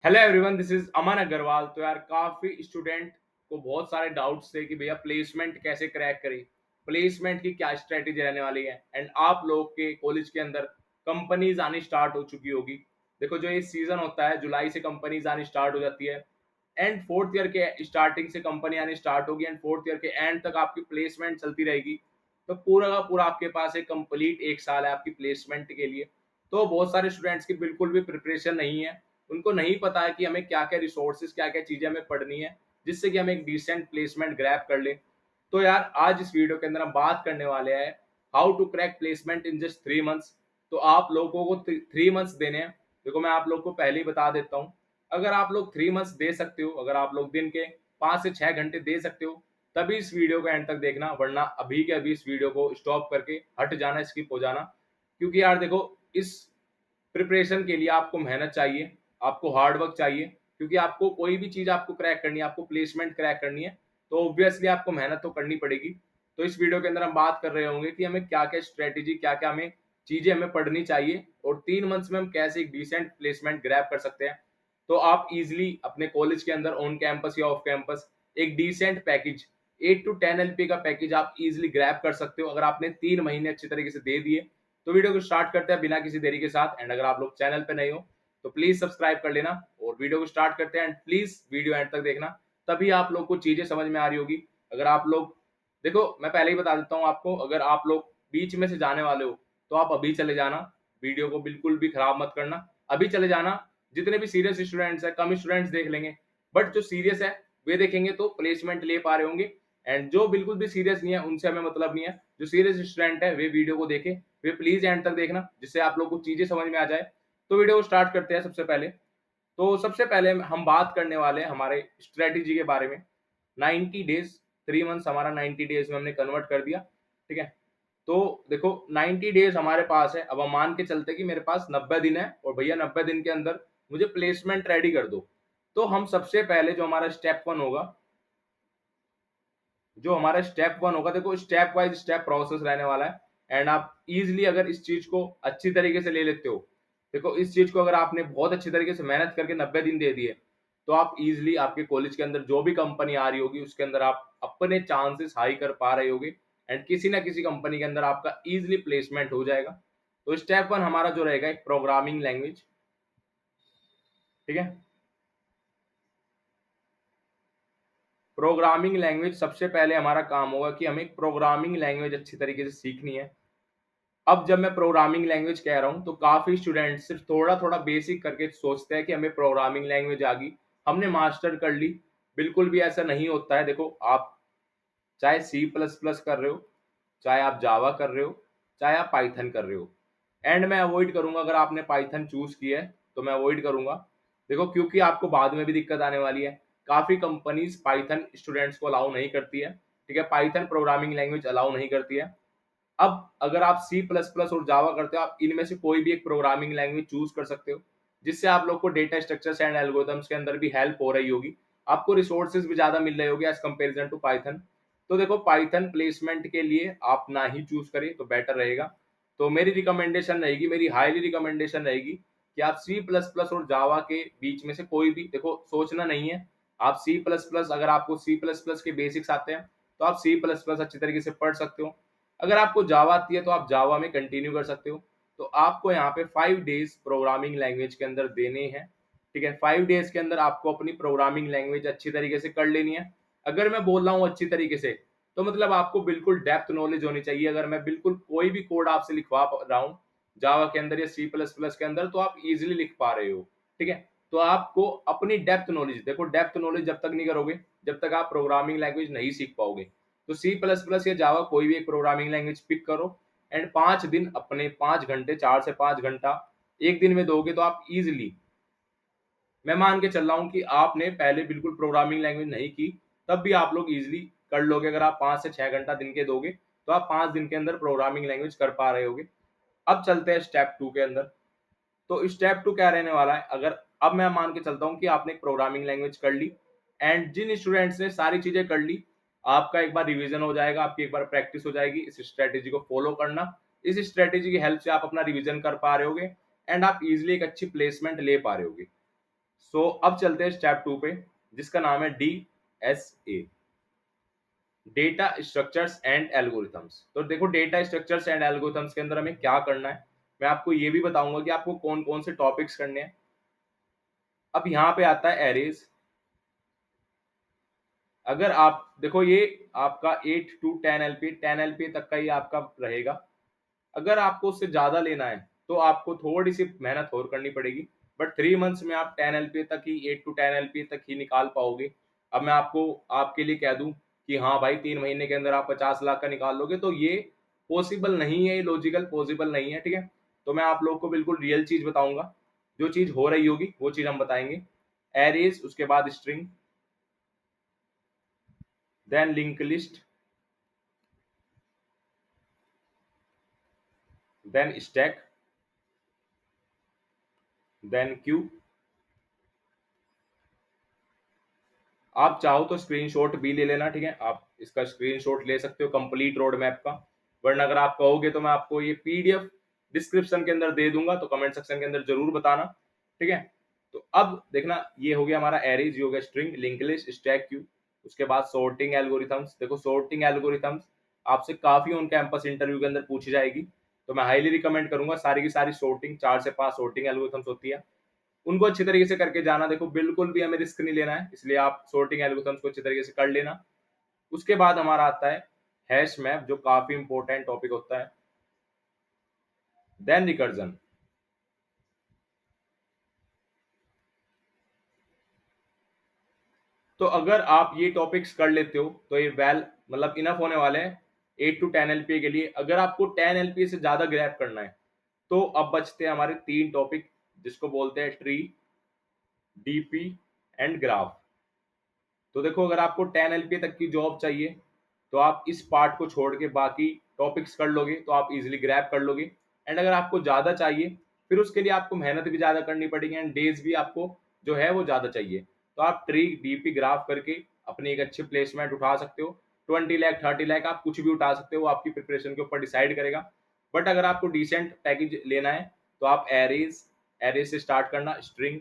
Hello everyone, this is अमन अग्रवाल। तो यार काफी स्टूडेंट को बहुत सारे डाउट्स थे कि भैया प्लेसमेंट कैसे क्रैक करें, प्लेसमेंट की क्या स्ट्रेटेजी रहने वाली है। एंड आप लोग के कॉलेज के अंदर कंपनीज आनी स्टार्ट हो चुकी होगी। देखो, जो ये सीजन होता है जुलाई से कंपनीज आनी स्टार्ट हो जाती है एंड फोर्थ ईयर के स्टार्टिंग से कंपनी आनी स्टार्ट होगी एंड फोर्थ ईयर के एंड तक आपकी प्लेसमेंट चलती रहेगी। तो पूरा का पूरा आपके पास एक कंप्लीट एक साल है आपकी प्लेसमेंट के लिए। तो बहुत सारे स्टूडेंट्स की बिल्कुल भी प्रिपरेशन नहीं है, उनको नहीं पता है कि हमें क्या क्या रिसोर्सेज क्या क्या चीजें हमें पढ़नी है जिससे कि हम एक डिसेंट प्लेसमेंट ग्रैब कर ले। तो यार आज इस वीडियो के अंदर हम बात करने वाले हैं how to crack placement in just 3 months. तो आप लोगों को 3 मंथ्स देने हैं। देखो, मैं आप लोग को पहले ही बता देता हूँ, अगर आप लोग 3 मंथ्स दे सकते हो, अगर आप लोग दिन के 5 से 6 घंटे दे सकते हो, तभी इस वीडियो को एंड तक देखना, वरना अभी के अभी इस वीडियो को स्टॉप करके हट जाना, स्किप हो जाना। क्योंकि यार देखो, इस प्रिपरेशन के लिए आपको मेहनत चाहिए, आपको हार्ड वर्क चाहिए। क्योंकि आपको कोई भी चीज आपको क्रैक करनी है, आपको प्लेसमेंट क्रैक करनी है, तो ऑब्वियसली आपको मेहनत तो करनी पड़ेगी। तो इस वीडियो के अंदर हम बात कर रहे होंगे कि हमें क्या क्या स्ट्रेटेजी क्या क्या हमें चीजें हमें पढ़नी चाहिए और 3 मंथ्स में हम कैसे एक डिसेंट प्लेसमेंट ग्रैब कर सकते हैं। तो आप इजिली अपने कॉलेज के अंदर ऑन कैंपस या ऑफ कैंपस एक डिसेंट पैकेज 8 to 10 LP का पैकेज आप इजिली ग्रैब कर सकते हो अगर आपने 3 महीने अच्छी तरीके से दे दिए। तो वीडियो को स्टार्ट करते हैं बिना किसी देरी के साथ। एंड अगर आप लोग चैनल पे नए हो तो प्लीज सब्सक्राइब कर लेना और वीडियो को स्टार्ट करते हैं। एंड प्लीज वीडियो एंड तक देखना, तभी आप लोग को चीजें समझ में आ रही होगी। अगर आप लोग, देखो मैं पहले ही बता देता हूँ आपको, अगर आप लोग बीच में से जाने वाले हो तो आप अभी चले जाना, वीडियो को बिल्कुल भी खराब मत करना, अभी चले जाना। जितने भी सीरियस स्टूडेंट्स है, कम स्टूडेंट्स देख लेंगे, बट जो सीरियस है वे देखेंगे तो प्लेसमेंट ले पा रहे होंगे। एंड जो बिल्कुल भी सीरियस नहीं है उनसे हमें मतलब नहीं है। जो सीरियस स्टूडेंट है वे वीडियो को देखे, वे प्लीज एंड तक देखना जिससे आप लोग को चीजें समझ में आ जाए। तो वीडियो को स्टार्ट करते हैं। सबसे पहले हम बात करने वाले हैं हमारे स्ट्रेटेजी के बारे में। 90 डेज, 3 मंथ्स हमारा 90 डेज में हमने कन्वर्ट कर दिया। ठीक है, तो देखो 90 डेज हमारे पास है। अब हम मान के चलते कि मेरे पास 90 दिन है और भैया 90 दिन के अंदर मुझे प्लेसमेंट रेडी कर दो। तो हम सबसे पहले जो हमारा स्टेप 1 होगा, देखो स्टेप वाइज स्टेप प्रोसेस रहने वाला है। एंड आप इजिली अगर इस चीज को अच्छी तरीके से ले लेते हो, देखो इस चीज को अगर आपने बहुत अच्छी तरीके से मेहनत करके 90 दिन दे दिए, तो आप इजिली आपके कॉलेज के अंदर जो भी कंपनी आ रही होगी उसके अंदर आप अपने चांसेस हाई कर पा रहे होगे। एंड किसी ना किसी कंपनी के अंदर आपका इजिली प्लेसमेंट हो जाएगा। तो स्टेप 1 हमारा जो रहेगा एक प्रोग्रामिंग लैंग्वेज। ठीक है, प्रोग्रामिंग लैंग्वेज सबसे पहले हमारा काम होगा कि हमें प्रोग्रामिंग लैंग्वेज अच्छी तरीके से सीखनी है। अब जब मैं प्रोग्रामिंग लैंग्वेज कह रहा हूँ तो काफी स्टूडेंट सिर्फ थोड़ा थोड़ा बेसिक करके सोचते हैं कि हमें प्रोग्रामिंग लैंग्वेज आ गई, हमने मास्टर कर ली। बिल्कुल भी ऐसा नहीं होता है। देखो, आप चाहे C++ कर रहे हो, चाहे आप जावा कर रहे हो, चाहे आप पाइथन कर रहे हो, एंड मैं अवॉइड करूंगा अगर आपने पाइथन चूज किया है तो मैं अवॉइड करूंगा। देखो, क्योंकि आपको बाद में भी दिक्कत आने वाली है। काफी कंपनीज पाइथन स्टूडेंट्स को अलाउ नहीं करती है। ठीक है, पाइथन प्रोग्रामिंग लैंग्वेज अलाउ नहीं करती है। अब अगर आप C++ और जावा करते हो, आप इनमें से कोई भी एक प्रोग्रामिंग लैंग्वेज चूज कर सकते हो, जिससे आप लोग को डेटा स्ट्रक्चर्स एंड एल्गोरिथम्स के अंदर भी हेल्प हो रही होगी, आपको रिसोर्सेज भी ज्यादा मिल रहे होंगे एज कंपेरिजन टू पाइथन। तो देखो, पाइथन प्लेसमेंट के लिए आप ना ही चूज करें तो बेटर रहेगा। तो मेरी रिकमेंडेशन रहेगी, मेरी हाईली रिकमेंडेशन रहेगी कि आप C++ और जावा के बीच में से कोई भी, देखो सोचना नहीं है। आप C++, अगर आपको C++ के बेसिक्स आते हैं तो आप C++ अच्छी तरीके से पढ़ सकते हो। अगर आपको जावा आती है तो आप जावा में कंटिन्यू कर सकते हो। तो आपको यहाँ पे 5 डेज प्रोग्रामिंग लैंग्वेज के अंदर देने हैं। ठीक है, 5 डेज के अंदर आपको अपनी प्रोग्रामिंग लैंग्वेज अच्छी तरीके से कर लेनी है। अगर मैं बोल रहा हूँ अच्छी तरीके से, तो मतलब आपको बिल्कुल डेप्थ नॉलेज होनी चाहिए। अगर मैं बिल्कुल कोई भी कोड आपसे लिखवा रहा हूँ जावा के अंदर या C++ के अंदर, तो आप इजिली लिख पा रहे हो। ठीक है, तो आपको अपनी डेप्थ नॉलेज, देखो डेप्थ नॉलेज जब तक नहीं करोगे, जब तक आप प्रोग्रामिंग लैंग्वेज नहीं सीख पाओगे। तो C++ या जावा कोई भी एक प्रोग्रामिंग लैंग्वेज पिक करो एंड 5 दिन अपने 5 घंटे, 4 से 5 घंटा एक दिन में दोगे तो आप इजिली, मैं मान के चल रहा हूँ कि आपने पहले बिल्कुल प्रोग्रामिंग लैंग्वेज नहीं की, तब भी आप लोग इजिली कर लोगे। अगर आप 5 से 6 घंटा दिन के दोगे तो आप 5 दिन के अंदर प्रोग्रामिंग लैंग्वेज कर पा रहे होगे। अब चलते हैं स्टेप 2 के अंदर। तो स्टेप 2 क्या रहने वाला है, अगर अब मैं मान के चलता हूँ कि आपने एक प्रोग्रामिंग लैंग्वेज कर ली एंड जिन स्टूडेंट्स ने सारी चीजें कर ली, आपका एक बार रिवीजन हो जाएगा, आपकी एक बार प्रैक्टिस हो जाएगी इस स्ट्रेटेजी को फॉलो करना। इस स्ट्रेटेजी की हेल्प से आप अपना रिवीजन कर पा रहे होगे एंड आप इजिली एक अच्छी प्लेसमेंट ले पा रहे होगे। सो अब चलते हैं स्टेप 2 पे, जिसका नाम है DSA, data structures and algorithms. तो देखो डेटा स्ट्रक्चर्स एंड एल्गोरिथम्स के अंदर हमें क्या करना है, मैं आपको ये भी बताऊंगा कि आपको कौन कौन से टॉपिक्स करने हैं। अब यहाँ पे आता है एरेज। अगर आप देखो ये आपका 8 to 10 LP, 10 LP तक का ही आपका रहेगा। अगर आपको उससे ज़्यादा लेना है तो आपको थोड़ी सी मेहनत और करनी पड़ेगी, बट 3 मंथ्स में आप 10 LP तक ही, 8 to 10 LP तक ही निकाल पाओगे। अब मैं आपको आपके लिए कह दूं कि हाँ भाई 3 महीने के अंदर आप 50 लाख का निकाल लोगे, तो ये पॉसिबल नहीं है, ये लॉजिकल पॉसिबल नहीं है, ठीक है। तो मैं आप लोग को बिल्कुल रियल चीज बताऊंगा, जो चीज हो रही होगी वो चीज हम बताएंगे। एरेज, उसके बाद string, then link list, then stack, then queue. आप चाहो तो स्क्रीनशॉट भी ले लेना, ठीक है, आप इसका स्क्रीनशॉट ले सकते हो कंप्लीट रोड मैप का। वरना अगर आप कहोगे तो मैं आपको ये PDF डिस्क्रिप्शन के अंदर दे दूंगा, तो कमेंट सेक्शन के अंदर जरूर बताना, ठीक है। तो अब देखना, ये हो गया हमारा एरेज, ये हो गया string, link list, stack, Q. उसके बाद सॉर्टिंग एल्गोरिथम्स। देखो सॉर्टिंग एल्गोरिथम्स आपसे काफी ऑन कैंपस इंटरव्यू के अंदर पूछी जाएगी, तो मैं हाईली रिकमेंड करूंगा सारी की सारी सॉर्टिंग, 4 से 5 सॉर्टिंग एल्गोरिथम्स होती है, उनको अच्छी तरीके से करके जाना। देखो बिल्कुल भी हमें रिस्क नहीं लेना है, इसलिए आप सॉर्टिंग एल्गोरिथम्स को अच्छी तरीके से कर लेना। उसके बाद हमारा आता है हैश मैप, जो काफी इंपॉर्टेंट टॉपिक होता है, देन रिकर्जन। तो अगर आप ये टॉपिक्स कर लेते हो तो ये वेल मतलब इनफ होने वाले हैं 8 to 10 LPA के लिए। अगर आपको 10 LPA से ज्यादा ग्रैप करना है तो अब बचते हैं हमारे 3 टॉपिक, जिसको बोलते हैं ट्री, DP एंड ग्राफ। तो देखो अगर आपको 10 LPA तक की जॉब चाहिए तो आप इस पार्ट को छोड़ के बाकी टॉपिक्स कर लोगे तो आप इजीली ग्रैब कर लोगे। एंड अगर आपको ज़्यादा चाहिए फिर उसके लिए आपको मेहनत भी ज़्यादा करनी पड़ेगी, एंड डेज भी आपको जो है वो ज़्यादा चाहिए। तो आप ट्री, DP, ग्राफ करके अपनी एक अच्छी प्लेसमेंट उठा सकते हो। 20 लाख, 30 लाख आप कुछ भी उठा सकते हो, वो आपकी प्रिपरेशन के ऊपर डिसाइड करेगा। बट अगर आपको डिसेंट पैकेज लेना है तो आप एरेज, एरेज से स्टार्ट करना, string,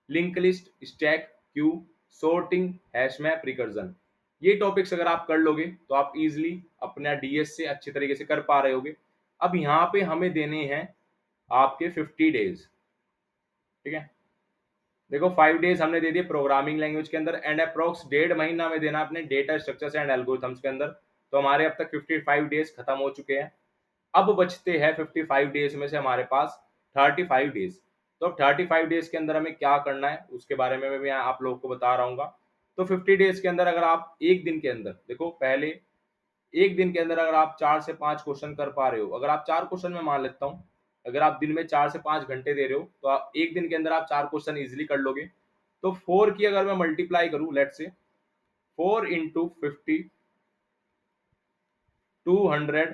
link list, stack, Q, sorting, hash map, recursion. ये टॉपिक्स अगर आप कर लोगे तो आप इजिली अपना DS से अच्छी तरीके से कर पा रहे होगे। अब यहाँ पे हमें देने हैं आपके 50 डेज, ठीक है। देखो 5 डेज हमने दे दिए प्रोग्रामिंग लैंग्वेज के अंदर, एंड अप्रोक्स 1.5 महीना हमें देना अपने डेटा स्ट्रक्चर्स एंड एल्गोरिथम्स के अंदर। तो हमारे अब तक 55 डेज खत्म हो चुके हैं। अब बचते हैं 55 डेज में से हमारे पास 35 डेज। तो अब 35 डेज के अंदर हमें क्या करना है उसके बारे में मैं आप लोगों को बता रहा हूँ। तो 50 डेज के अंदर अगर आप एक दिन के अंदर, देखो पहले एक दिन के अंदर अगर आप 4 से 5 क्वेश्चन कर पा रहे हो, अगर आप 4 क्वेश्चन में मान लेता हूँ, अगर आप दिन में 4 से 5 घंटे दे रहे हो तो आप एक दिन के अंदर आप 4 क्वेश्चन इजिली कर लोगे। तो 4 की अगर मैं मल्टीप्लाई करूँ, लेट से 4 into 50, 200।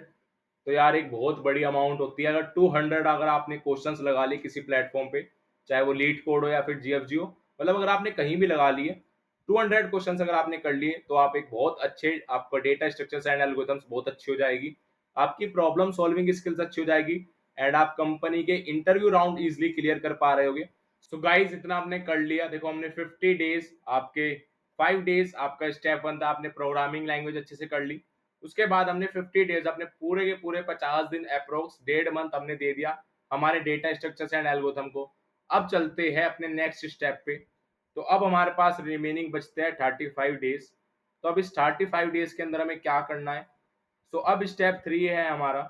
तो यार एक बहुत बड़ी अमाउंट होती है। अगर 200 अगर आपने क्वेश्चंस लगा लिए किसी प्लेटफॉर्म पे, चाहे वो लीड कोड हो या फिर GFG हो, मतलब अगर आपने कहीं भी लगा लिए 200 क्वेश्चंस अगर आपने कर लिए तो आप एक बहुत अच्छे, आपका डेटा स्ट्रक्चर्स एंड एल्गोरिथम्स बहुत अच्छी हो जाएगी, आपकी प्रॉब्लम सॉल्विंग स्किल्स अच्छी हो जाएगी, एंड आप कंपनी के इंटरव्यू राउंड इजिली क्लियर कर पा रहे होगे। सो गाइज इतना आपने कर लिया। देखो हमने 50 डेज आपके, 5 डेज आपका स्टेप 1 था, आपने प्रोग्रामिंग लैंग्वेज अच्छे से कर ली। उसके बाद हमने 50 डेज अपने पूरे के पूरे 50 दिन अप्रोक्स 1.5 मंथ हमने दे दिया हमारे डेटा स्ट्रक्चर्स एंड एल्गोरिथम को। अब चलते हैं अपने नेक्स्ट स्टेप पे। तो अब हमारे पास रिमेनिंग बचते हैं 35 डेज। तो अब इस 35 डेज के अंदर हमें क्या करना है। सो अब स्टेप 3 है हमारा,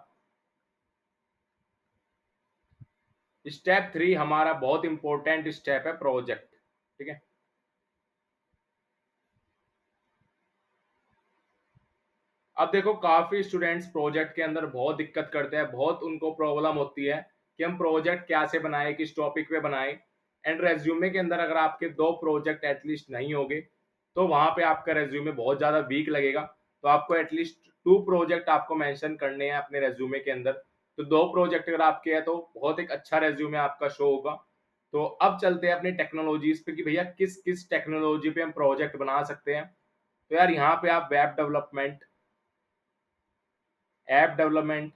स्टेप 3 हमारा बहुत इंपॉर्टेंट स्टेप है, प्रोजेक्ट, ठीक है। अब देखो काफी स्टूडेंट्स प्रोजेक्ट के अंदर बहुत दिक्कत करते हैं, बहुत उनको प्रॉब्लम होती है कि हम प्रोजेक्ट कैसे बनाए, किस टॉपिक पे बनाए। एंड रेज्यूमे के अंदर अगर आपके 2 प्रोजेक्ट एटलीस्ट नहीं होंगे तो वहां पे आपका रेज्यूमे बहुत ज्यादा वीक लगेगा। तो आपको एटलीस्ट 2 प्रोजेक्ट आपको मेंशन करने हैं अपने रेज्यूमे के अंदर। तो 2 प्रोजेक्ट अगर आपके हैं तो बहुत एक अच्छा रेज्यूमे आपका शो होगा। तो अब चलते हैं अपनी टेक्नोलॉजीज पे कि भैया किस किस टेक्नोलॉजी पे हम प्रोजेक्ट बना सकते हैं। तो यार यहाँ पे आप web development, app development,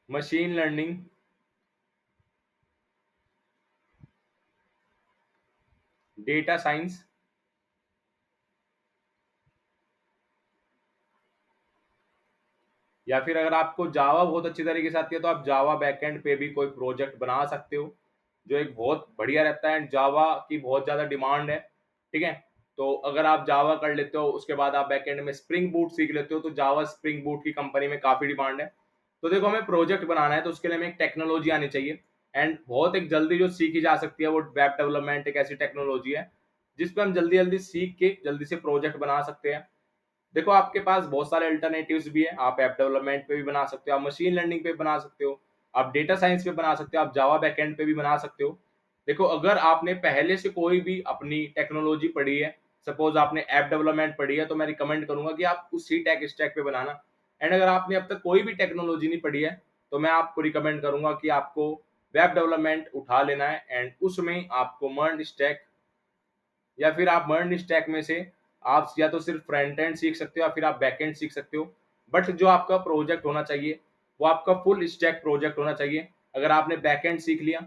machine learning, data science, या फिर अगर आपको जावा बहुत अच्छी तरीके से आती है तो आप जावा बैकएंड पे भी कोई प्रोजेक्ट बना सकते हो, जो एक बहुत बढ़िया रहता है। जावा की बहुत ज़्यादा डिमांड है, ठीक है। तो अगर आप जावा कर लेते हो, उसके बाद आप बैकएंड में स्प्रिंग बूट सीख लेते हो, तो जावा स्प्रिंग बूट की कंपनी में काफ़ी डिमांड है। तो देखो, हमें प्रोजेक्ट बनाना है तो उसके लिए हमें एक टेक्नोलॉजी आनी चाहिए, एंड बहुत एक जल्दी जो सीखी जा सकती है वो वेब डेवलपमेंट एक ऐसी टेक्नोलॉजी है जिसपे हम जल्दी जल्दी सीख के जल्दी से प्रोजेक्ट बना सकते हैं। देखो, आपके पास बहुत सारे अल्टरनेटिव्स भी हैं, आप ऐप डेवलपमेंट पे भी बना सकते हो, आप मशीन लर्निंग पे बना सकते हो, आप डेटा साइंस पे बना सकते हो, आप जावा बैकएंड पे भी बना सकते हो। देखो, अगर आपने पहले से कोई भी अपनी टेक्नोलॉजी पढ़ी है, सपोज आपने ऐप डेवलपमेंट पढ़ी है, तो मैं रिकमेंड करूंगा कि आप उसी टेक स्टैक पे बनाना। एंड अगर आपने अब तक कोई भी टेक्नोलॉजी नहीं पढ़ी है, तो मैं आपको रिकमेंड करूंगा कि आपको वेब डेवलपमेंट उठा लेना है, एंड उसमें आपको मर्न स्टैक, या फिर आप मर्न स्टैक में से आप या तो सिर्फ फ्रंट एंड सीख सकते हो या फिर आप बैक एंड सीख सकते हो। बट जो आपका प्रोजेक्ट होना चाहिए वो आपका फुल स्टैक प्रोजेक्ट होना चाहिए। अगर आपने बैक एंड सीख लिया,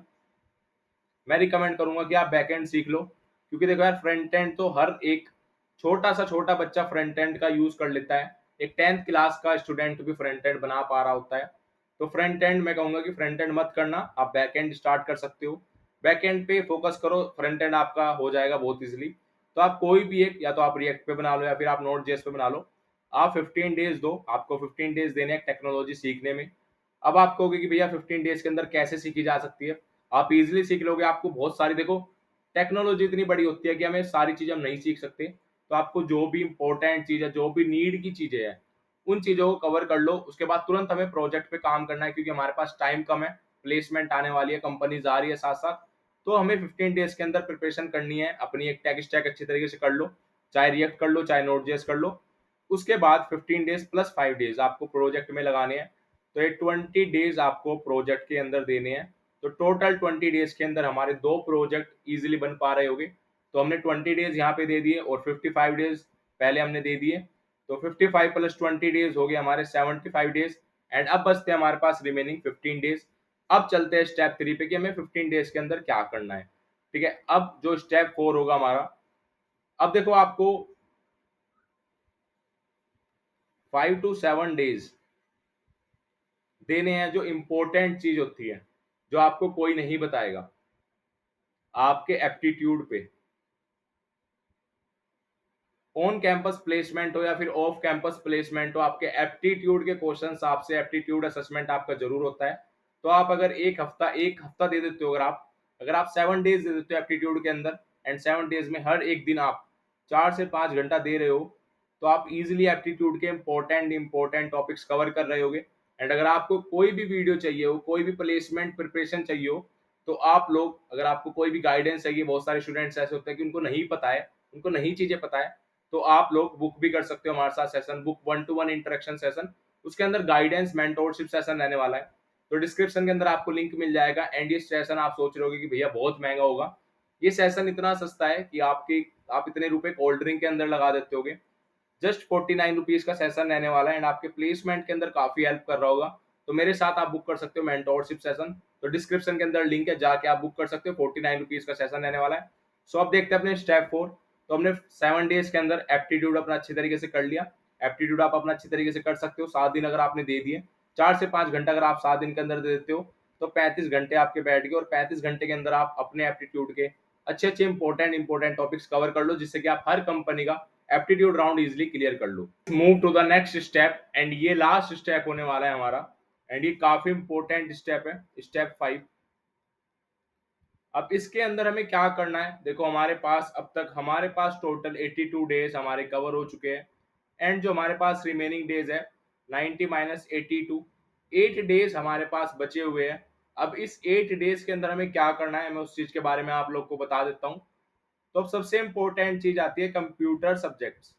मैं रिकमेंड करूंगा कि आप बैक एंड सीख लो, क्योंकि देखो यार, फ्रंट एंड तो हर एक छोटा सा छोटा बच्चा फ्रंट एंड का यूज कर लेता है। एक 10th क्लास का स्टूडेंट भी फ्रंट एंड बना पा रहा होता है। तो फ्रंट एंड मैं कहूंगा कि फ्रंट एंड मत करना, आप बैक एंड स्टार्ट कर सकते हो। बैक एंड पे फोकस करो, फ्रंट एंड आपका हो जाएगा बहुत इजीली। तो आप कोई भी एक, या तो आप रिएक्ट पे बना लो या फिर आप नोट जेएस पे बना लो। आप 15 डेज दो, आपको 15 डेज देने हैं टेक्नोलॉजी सीखने में। अब आप कहोगे कि भैया 15 डेज के अंदर कैसे सीखी जा सकती है? आप इजीली सीख लोगे। आपको बहुत सारी, देखो, टेक्नोलॉजी इतनी बड़ी होती है कि हमें सारी चीज़ें हम नहीं सीख सकते। तो आपको जो भी इंपॉर्टेंट चीज़ है, जो भी नीड की चीज़ें हैं, उन चीज़ों को कवर कर लो। उसके बाद तुरंत हमें प्रोजेक्ट पे काम करना है, क्योंकि हमारे पास टाइम कम है, प्लेसमेंट आने वाली है, कंपनीज आ रही है साथ साथ। तो हमें 15 डेज के अंदर प्रिपरेशन करनी है, अपनी एक टेक स्टैक अच्छी तरीके से कर लो, चाहे रिएक्ट कर लो चाहे नोट जेएस कर लो। उसके बाद 15 डेज प्लस 5 डेज आपको प्रोजेक्ट में लगाने हैं। तो ये 20 डेज आपको प्रोजेक्ट के अंदर देने हैं। तो टोटल 20 डेज के अंदर हमारे दो प्रोजेक्ट इजीली बन पा रहे होंगे। तो हमने 20 डेज यहाँ पे दे दिए और 55 डेज पहले हमने दे दिए। तो 55 प्लस 20 डेज हो गए हमारे 75 डेज। एंड अब बचते हैं हमारे पास रिमेनिंग 15 डेज। अब चलते हैं स्टेप 3 पे कि हमें 15 डेज के अंदर क्या करना है। ठीक है, अब जो स्टेप 4 होगा हमारा, अब देखो, आपको 5 to 7 डेज देने हैं, जो इंपॉर्टेंट चीज होती है, जो आपको कोई नहीं बताएगा। आपके एप्टीट्यूड पे, ऑन कैंपस प्लेसमेंट हो या फिर ऑफ कैंपस प्लेसमेंट हो, आपके एप्टीट्यूड के क्वेश्चंस आपसे, एप्टीट्यूड असेसमेंट आपका जरूर होता है। तो आप अगर एक हफ्ता दे देते हो, अगर आप 7 डेज दे देते हो एप्टीट्यूड के अंदर, एंड 7 डेज में हर एक दिन आप 4 से 5 घंटा दे रहे हो, तो आप इजिली एप्टीट्यूड के इंपॉर्टेंट टॉपिक्स कवर कर रहे होगे। एंड अगर आपको कोई भी वीडियो चाहिए हो, कोई भी प्लेसमेंट प्रिपरेशन चाहिए हो, तो आप लोग, अगर आपको कोई भी गाइडेंस चाहिए, बहुत सारे स्टूडेंट्स ऐसे होते हैं कि उनको नहीं पता है, उनको नहीं चीजें पता है, तो आप लोग बुक भी कर सकते हो हमारे साथ session, book 1-to-1 interaction session. उसके अंदर गाइडेंस मेंटोरशिप सेशन रहने वाला है। तो डिस्क्रिप्शन के अंदर आपको लिंक मिल जाएगा। एंड ये सेशन आप सोच रहे होगे कि भैया बहुत महंगा होगा, ये सेशन इतना सस्ता है कि आप इतने रुपए कोल्ड ड्रिंक के अंदर लगा देते होगे। जस्ट 49 रुपीज का सेशन रहने वाला है, एंड आपके प्लेसमेंट के अंदर काफी हेल्प कर रहा होगा। तो मेरे साथ आप बुक कर सकते हो मेंटोरशिप सेशन। तो डिस्क्रिप्शन के अंदर लिंक है, जाके आप बुक कर सकते हो। 49 रुपीज का सेशन रहने वाला है। सो अब देखते हैं अपने स्टेप 4। तो हमने 7 डेज के अंदर एप्टीट्यूड अपना अच्छी तरीके से कर लिया। एप्टीट्यूड आप अपना अच्छी तरीके से कर सकते हो, 7 दिन अगर आपने दे दिए, 4 से 5 घंटा अगर आप 7 दिन के अंदर दे देते हो, तो 35 घंटे आपके बैठ गए। और 35 घंटे के अंदर आप अपने एप्टीट्यूड के अच्छे अच्छे इंपॉर्टेंट टॉपिक्स कवर कर लो, जिससे कि आप हर कंपनी का एप्टीट्यूड राउंड इजिली क्लियर कर लो। Move to the next step, and ये लास्ट स्टेप होने वाला है हमारा, एंड ये काफी इंपॉर्टेंट स्टेप है, स्टेप 5। अब इसके अंदर हमें क्या करना है? देखो, हमारे पास अब तक हमारे पास टोटल 82 डेज हमारे कवर हो चुके हैं। एंड जो हमारे पास रिमेनिंग डेज है 90 - 82, 8 डेज हमारे पास बचे हुए हैं। अब इस 8 डेज के अंदर हमें क्या करना है, मैं उस चीज के बारे में आप लोग को बता देता हूँ। तो अब सबसे इंपॉर्टेंट चीज आती है कंप्यूटर सब्जेक्ट्स।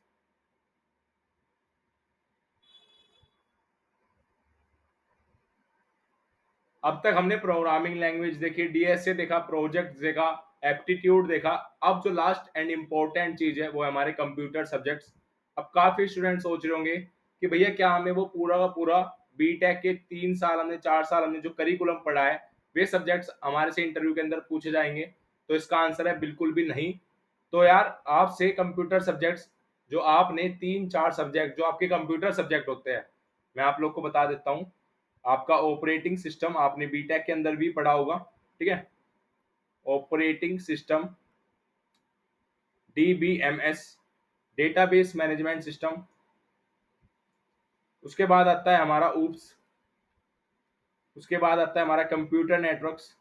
अब तक हमने प्रोग्रामिंग लैंग्वेज देखी, डीएसए देखा, प्रोजेक्ट देखा, एप्टीट्यूड देखा। अब जो लास्ट एंड इंपॉर्टेंट चीज है वो है हमारे कंप्यूटर सब्जेक्ट्स। अब काफी स्टूडेंट सोच रहे होंगे कि भैया क्या हमें वो पूरा का पूरा बीटेक के 3 साल हमने 4 साल हमने जो करिकुलम पढ़ा है, वे सब्जेक्ट्स हमारे से इंटरव्यू के अंदर पूछे जाएँगे? तो इसका आंसर है बिल्कुल भी नहीं। तो यार आपसे कंप्यूटर सब्जेक्ट्स जो आपने 3-4 सब्जेक्ट जो आपके कंप्यूटर सब्जेक्ट होते हैं, मैं आप लोग को बता देता हूँ। आपका ऑपरेटिंग सिस्टम आपने बीटेक के अंदर भी पढ़ा होगा, ठीक है? Operating system, DBMS, database management system, उसके बाद आता है हमारा ऊप्स, उसके बाद आता है हमारा कंप्यूटर नेटवर्क्स,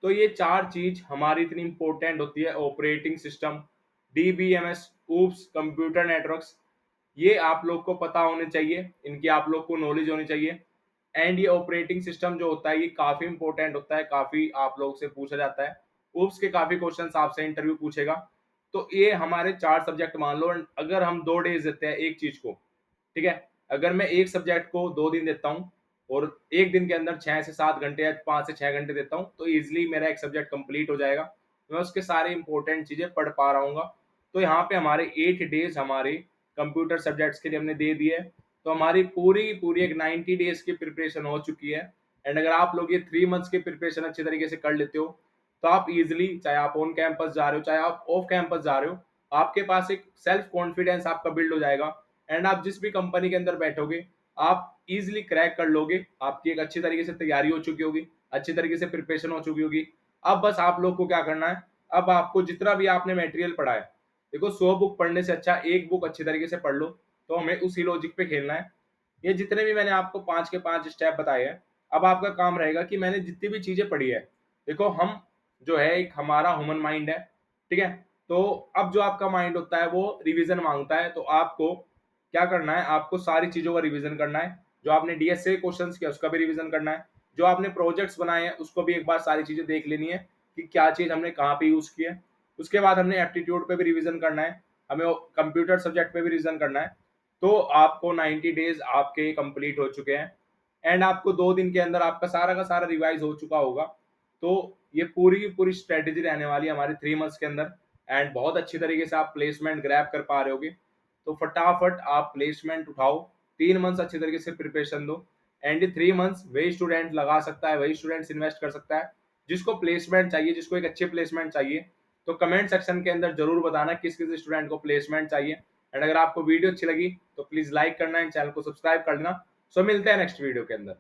तो ये 4 चीज हमारी इतनी इंपॉर्टेंट होती है, operating system, DBMS, oops, computer networks, ये आप लोग को पता होने चाहिए, इनकी आप लोग को नॉलेज होनी चाहिए। एंड ये ऑपरेटिंग सिस्टम जो होता है ये काफी इंपॉर्टेंट होता है, काफी आप लोग से पूछा जाता है, ऊप्स के काफी क्वेश्चंस आपसे इंटरव्यू पूछेगा। तो ये हमारे 4 सब्जेक्ट मान लो, अगर हम 2 डेज देते हैं एक चीज को, ठीक है, अगर मैं एक सब्जेक्ट को 2 दिन देता हूँ और एक दिन के अंदर 6 से 7 घंटे या 5 से 6 घंटे देता हूँ, तो इजिली मेरा एक सब्जेक्ट कंप्लीट हो जाएगा, मैं उसके सारे इंपॉर्टेंट चीजें पढ़ पा रहा हूँ। तो यहाँ पे हमारे 8 डेज हमारे कंप्यूटर सब्जेक्ट्स के लिए हमने दे दिए है, तो हमारी पूरी पूरी एक 90 डेज की प्रिपरेशन हो चुकी है। एंड अगर आप लोग ये 3 मंथ्स की प्रिपरेशन अच्छे तरीके से कर लेते हो, तो आप इजिली, चाहे आप ऑन कैंपस जा रहे हो चाहे आप ऑफ कैंपस जा रहे हो, आपके पास एक सेल्फ कॉन्फिडेंस आपका बिल्ड हो जाएगा। एंड आप जिस भी कंपनी के अंदर बैठोगे, आप इजिली क्रैक कर लोगे, आपकी एक अच्छी तरीके से तैयारी हो चुकी होगी, अच्छी तरीके से प्रिपरेशन हो चुकी होगी। अब बस आप लोग को क्या करना है, अब आपको जितना भी आपने मटेरियल पढ़ा है, देखो 100 बुक पढ़ने से अच्छा एक बुक अच्छी तरीके से पढ़ लो, तो हमें उसी लॉजिक पे खेलना है। ये जितने भी मैंने आपको 5 के 5 स्टेप बताए हैं, अब आपका काम रहेगा कि मैंने जितनी भी चीजें पढ़ी है, देखो हम जो है एक हमारा ह्यूमन माइंड है, ठीक है, तो अब जो आपका माइंड होता है वो रिवीजन मांगता है, तो आपको क्या करना है, आपको सारी चीजों का रिवीजन करना है। जो आपने डीएसए क्वेश्चंस किया उसका भी रिवीजन करना है, जो आपने प्रोजेक्ट्स बनाए हैं उसको भी एक बार सारी चीजें देख लेनी है कि क्या चीज हमने कहाँ पे यूज की है। उसके बाद हमने एप्टीट्यूड पे भी रिवीजन करना है, हमें कंप्यूटर सब्जेक्ट पे भी रिवीजन करना है। तो आपको 90 डेज आपके कंप्लीट हो चुके हैं, एंड आपको 2 दिन के अंदर आपका सारा का सारा रिवाइज हो चुका होगा। तो ये पूरी की पूरी स्ट्रेटेजी रहने वाली है हमारी 3 मंथ्स के अंदर, एंड बहुत अच्छी तरीके से आप प्लेसमेंट ग्रैब कर पा रहे होगे। तो फटाफट आप प्लेसमेंट उठाओ, 3 मंथ्स अच्छे तरीके से प्रिपरेशन दो, एंड 3 मंथ्स वही स्टूडेंट लगा सकता है, वही स्टूडेंट्स इन्वेस्ट कर सकता है जिसको प्लेसमेंट चाहिए, जिसको एक अच्छे प्लेसमेंट चाहिए। तो कमेंट सेक्शन के अंदर जरूर बताना किस किस स्टूडेंट को प्लेसमेंट चाहिए। एंड अगर आपको वीडियो अच्छी लगी तो प्लीज लाइक करना, एंड चैनल को सब्सक्राइब कर लेना। सो मिलते हैं नेक्स्ट वीडियो के अंदर।